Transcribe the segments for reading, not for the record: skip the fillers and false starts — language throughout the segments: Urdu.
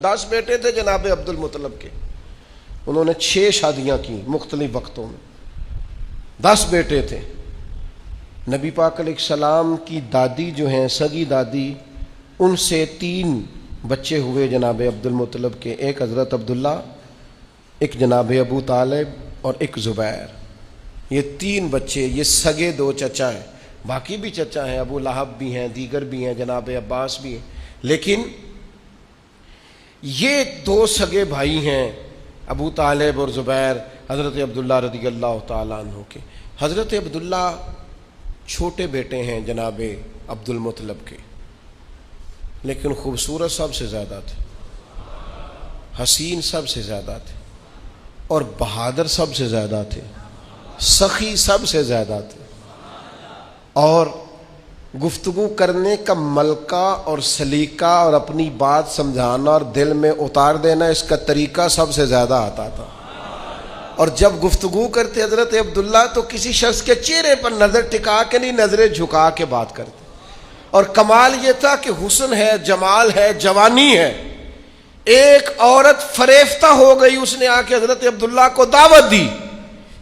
10 بیٹے تھے جناب عبد المطلب کے، انہوں نے 6 شادیاں کی مختلف وقتوں میں، 10 بیٹے تھے۔ نبی پاک علیہ السلام کی دادی جو ہیں سگی دادی، ان سے 3 بچے ہوئے جناب عبد المطلب کے، ایک حضرت عبداللہ، ایک جناب ابو طالب اور ایک زبیر۔ یہ 3 بچے، یہ سگے 2 چچا ہیں، باقی بھی چچا ہیں، ابو لہب بھی ہیں، دیگر بھی ہیں، جناب عباس بھی ہیں، لیکن یہ 2 سگے بھائی ہیں ابو طالب اور زبیر حضرت عبداللہ رضی اللہ تعالیٰ عنہ کے۔ حضرت عبداللہ چھوٹے بیٹے ہیں جناب عبد المطلب کے، لیکن خوبصورت سب سے زیادہ تھے، حسین سب سے زیادہ تھے، اور بہادر سب سے زیادہ تھے، سخی سب سے زیادہ تھے، اور گفتگو کرنے کا ملکہ اور سلیقہ اور اپنی بات سمجھانا اور دل میں اتار دینا، اس کا طریقہ سب سے زیادہ آتا تھا۔ اور جب گفتگو کرتے حضرت عبداللہ تو کسی شخص کے چہرے پر نظر ٹکا کے نہیں، نظریں جھکا کے بات کرتے، اور کمال یہ تھا کہ حسن ہے، جمال ہے، جوانی ہے۔ ایک عورت فریفتہ ہو گئی، اس نے آ کے حضرت عبداللہ کو دعوت دی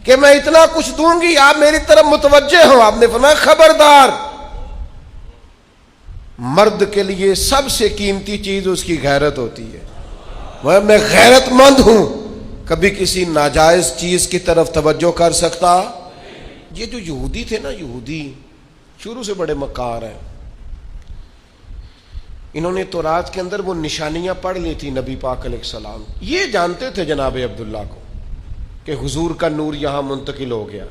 کہ میں اتنا کچھ دوں گی، آپ میری طرف متوجہ ہوں۔ آپ نے فرمایا خبردار، مرد کے لیے سب سے قیمتی چیز اس کی غیرت ہوتی ہے، میں غیرت مند ہوں، کبھی کسی ناجائز چیز کی طرف توجہ کر سکتا۔ یہ جو یہودی تھے نا، یہودی شروع سے بڑے مکار ہیں، انہوں نے تورات کے اندر وہ نشانیاں پڑھ لی تھی نبی پاک علیہ السلام، یہ جانتے تھے جناب عبداللہ کو کہ حضور کا نور یہاں منتقل ہو گیا۔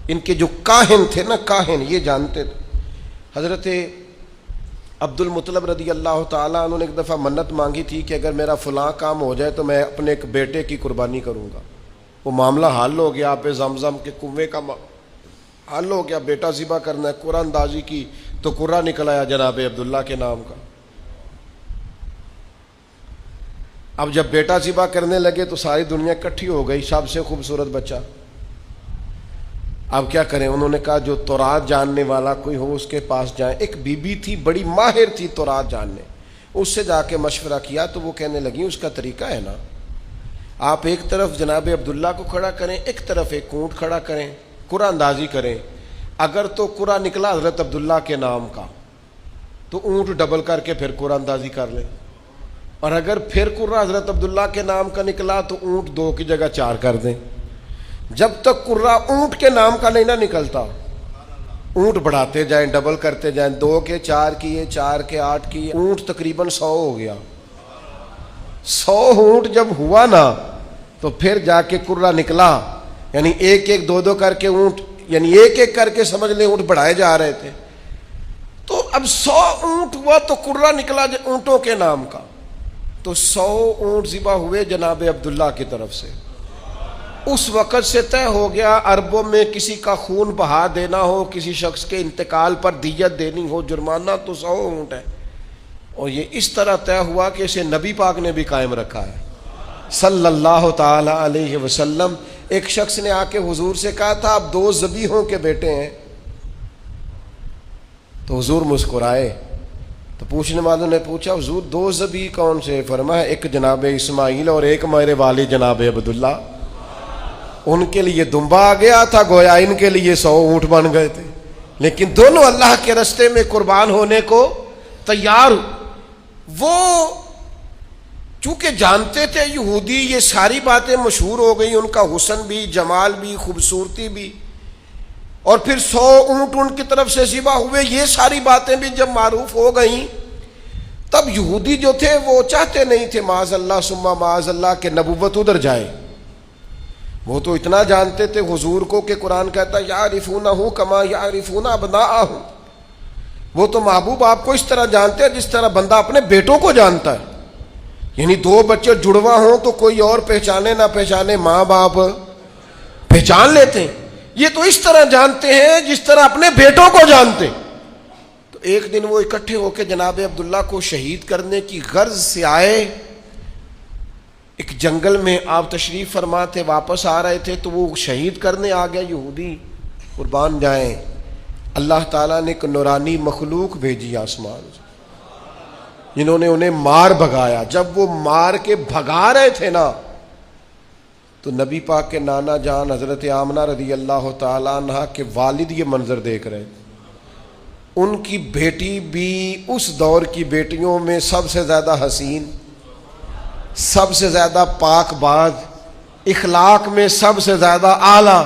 ان کے جو کاہن تھے نا، کاہن، یہ جانتے تھے۔ حضرت عبد المطلب رضی اللہ تعالیٰ عنہ نے ایک دفعہ منت مانگی تھی کہ اگر میرا فلاں کام ہو جائے تو میں اپنے ایک بیٹے کی قربانی کروں گا۔ وہ معاملہ حل ہو گیا، آپ زمزم کے کنویں کا حل ہو گیا، بیٹا ذبح کرنا ہے، قرآن اندازی کی تو قرہ نکل آیا جناب عبداللہ کے نام کا۔ اب جب بیٹا ذبح کرنے لگے تو ساری دنیا اکٹھی ہو گئی، سب سے خوبصورت بچہ، اب کیا کریں؟ انہوں نے کہا جو تورات جاننے والا کوئی ہو اس کے پاس جائیں۔ ایک بی بی تھی بڑی ماہر تھی تورات جاننے، اس سے جا کے مشورہ کیا تو وہ کہنے لگی اس کا طریقہ ہے نا، آپ ایک طرف جناب عبداللہ کو کھڑا کریں، ایک طرف ایک اونٹ کھڑا کریں، قرآن اندازی کریں، اگر تو قرآن نکلا حضرت عبداللہ کے نام کا تو اونٹ ڈبل کر کے پھر قرآن اندازی کر لیں، اور اگر پھر قرآن حضرت عبداللہ کے نام کا نکلا تو اونٹ 2 کی جگہ 4 کر دیں۔ جب تک قرہ اونٹ کے نام کا نہیں نہ نکلتا، اونٹ بڑھاتے جائیں، ڈبل کرتے جائیں، 2 کے 4 کیے، 4 کے 8 کیے، اونٹ تقریباً 100 ہو گیا۔ 100 اونٹ جب ہوا نا تو پھر جا کے قرہ نکلا، یعنی 1 2 کر کے اونٹ، یعنی 1 کر کے سمجھ لیں اونٹ بڑھائے جا رہے تھے۔ تو اب 100 اونٹ ہوا تو قرہ نکلا اونٹوں کے نام کا، تو 100 اونٹ ذبح ہوئے جناب عبداللہ کی طرف سے۔ اس وقت سے طے ہو گیا عربوں میں کسی کا خون بہا دینا ہو، کسی شخص کے انتقال پر دیت دینی ہو، جرمانہ تو 100 اونٹ ہے۔ اور یہ اس طرح طے ہوا کہ اسے نبی پاک نے بھی قائم رکھا ہے صلی اللہ تعالی علیہ وسلم۔ ایک شخص نے آ کے حضور سے کہا تھا آپ 2 ذبیحوں کے بیٹے ہیں، تو حضور مسکرائے، تو پوچھنے والوں نے پوچھا حضور 2 ذبیح کون سے؟ فرمایا ایک جناب اسماعیل اور ایک میرے والد جناب عبداللہ۔ ان کے لیے دمبا آ گیا تھا، گویا ان کے لیے 100 اونٹ بن گئے تھے، لیکن دونوں اللہ کے راستے میں قربان ہونے کو تیار۔ وہ چونکہ جانتے تھے یہودی یہ ساری باتیں مشہور ہو گئی، ان کا حسن بھی، جمال بھی، خوبصورتی بھی، اور پھر 100 اونٹ ان کی طرف سے ذبح ہوئے، یہ ساری باتیں بھی جب معروف ہو گئیں، تب یہودی جو تھے وہ چاہتے نہیں تھے معاذ اللہ ثم معاذ اللہ کہ نبوت ادھر جائے۔ وہ تو اتنا جانتے تھے حضور کو کہ قرآن کہتا یعرفونہ کما یعرفون ابناءہم، وہ تو محبوب آپ کو اس طرح جانتے ہیں جس طرح بندہ اپنے بیٹوں کو جانتا ہے، یعنی 2 بچے جڑواں ہوں تو کوئی اور پہچانے نہ پہچانے، ماں باپ پہچان لیتے ہیں، یہ تو اس طرح جانتے ہیں جس طرح اپنے بیٹوں کو جانتے۔ تو ایک دن وہ اکٹھے ہو کے جناب عبداللہ کو شہید کرنے کی غرض سے آئے۔ ایک جنگل میں آپ تشریف فرما تھے، واپس آ رہے تھے تو وہ شہید کرنے آ گیا یہودی، قربان جائیں۔ اللہ تعالیٰ نے ایک نورانی مخلوق بھیجی آسمان سے، جنہوں نے انہیں مار بھگایا. جب وہ مار کے بھگا رہے تھے نا تو نبی پاک کے نانا جان حضرت آمنہ رضی اللہ تعالیٰ عنہ کے والد یہ منظر دیکھ رہے تھے. ان کی بیٹی بھی اس دور کی بیٹیوں میں سب سے زیادہ حسین، سب سے زیادہ پاک باز، اخلاق میں سب سے زیادہ اعلیٰ،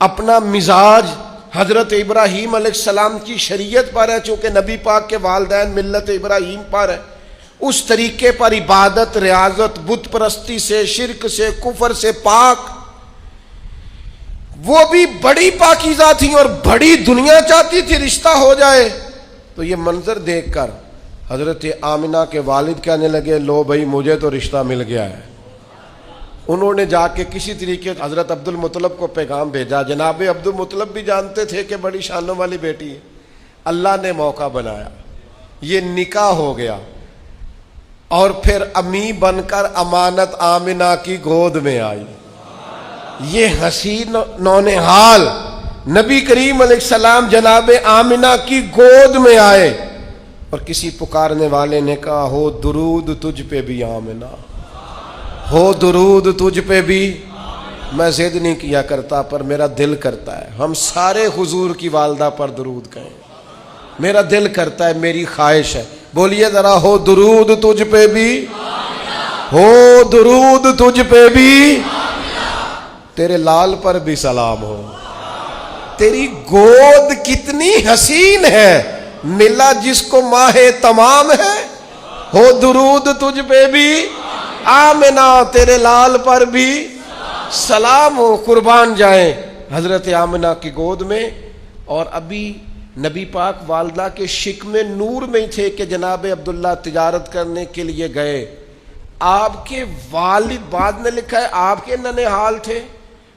اپنا مزاج حضرت ابراہیم علیہ السلام کی شریعت پر ہے، چونکہ نبی پاک کے والدین ملت ابراہیم پر ہے، اس طریقے پر عبادت، ریاضت، بت پرستی سے، شرک سے، کفر سے پاک. وہ بھی بڑی پاکیزہ تھیں اور بڑی دنیا چاہتی تھی رشتہ ہو جائے. تو یہ منظر دیکھ کر حضرت آمنہ کے والد کہنے لگے لو بھائی مجھے تو رشتہ مل گیا ہے. انہوں نے جا کے کسی طریقے حضرت عبد المطلب کو پیغام بھیجا. جناب عبد المطلب بھی جانتے تھے کہ بڑی شانوں والی بیٹی ہے. اللہ نے موقع بنایا، یہ نکاح ہو گیا، اور پھر امی بن کر امانت آمنہ کی گود میں آئی. یہ حسین نونہال نبی کریم علیہ السلام جناب آمنہ کی گود میں آئے، اور کسی پکارنے والے نے کہا ہو درود تجھ پہ بھی آمنہ، ہو درود تجھ پہ بھی. میں ضد نہیں کیا کرتا پر میرا دل کرتا ہے ہم سارے حضور کی والدہ پر درود کہیں. میرا دل کرتا ہے، میری خواہش ہے. بولیے ذرا، ہو درود تجھ پہ بھی، ہو درود تجھ پہ بھی، تیرے لال پر بھی سلام ہو. تیری گود کتنی حسین ہے، ملا جس کو ماہ تمام ہے. ہو درود تجھ پہ بھی آمنہ، تیرے لال پر بھی سلام ہو. قربان جائیں حضرت آمنہ کی گود میں. اور ابھی نبی پاک والدہ کے شکم نور میں ہی تھے کہ جناب عبداللہ تجارت کرنے کے لیے گئے. آپ کے والد، بعد نے لکھا ہے آپ کے ننہال تھے،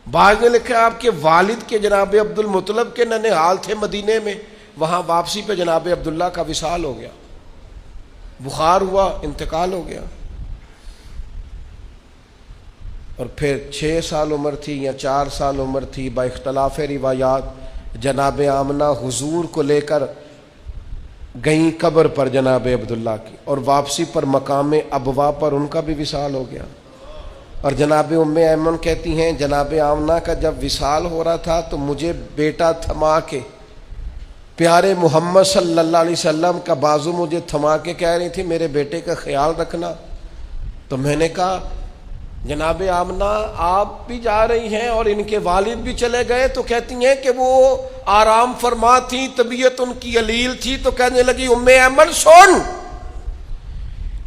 بعد نے لکھا ہے آپ کے والد کے جناب عبد المطلب کے ننہال تھے مدینے میں. وہاں واپسی پہ جناب عبداللہ کا وصال ہو گیا، بخار ہوا، انتقال ہو گیا. اور پھر 6 سال عمر تھی یا 4 سال عمر تھی، با اختلاف روایات جناب آمنہ حضور کو لے کر گئیں قبر پر جناب عبداللہ کی، اور واپسی پر مقام ابوا پر ان کا بھی وصال ہو گیا. اور جناب ام ایمن کہتی ہیں جناب آمنہ کا جب وصال ہو رہا تھا تو مجھے بیٹا تھما کے، پیارے محمد صلی اللہ علیہ وسلم کا بازو مجھے تھما کے کہہ رہی تھی میرے بیٹے کا خیال رکھنا. تو میں نے کہا جناب آمنہ آپ بھی جا رہی ہیں اور ان کے والد بھی چلے گئے. تو کہتی ہیں کہ وہ آرام فرما تھی، طبیعت ان کی علیل تھی. تو کہنے لگی ام ایمن سن،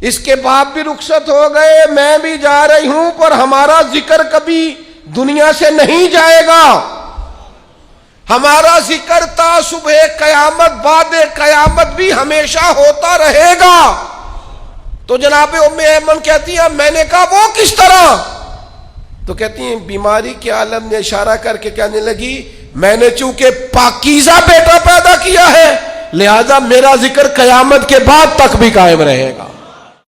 اس کے باپ بھی رخصت ہو گئے، میں بھی جا رہی ہوں، پر ہمارا ذکر کبھی دنیا سے نہیں جائے گا. ہمارا ذکر تا صبح قیامت، بعد قیامت بھی ہمیشہ ہوتا رہے گا. تو جناب ام ایمن کہتی ہیں میں نے کہا وہ کس طرح؟ تو کہتی ہیں بیماری کے عالم نے اشارہ کر کے کہنے لگی میں نے چونکہ پاکیزہ بیٹا پیدا کیا ہے لہذا میرا ذکر قیامت کے بعد تک بھی قائم رہے گا.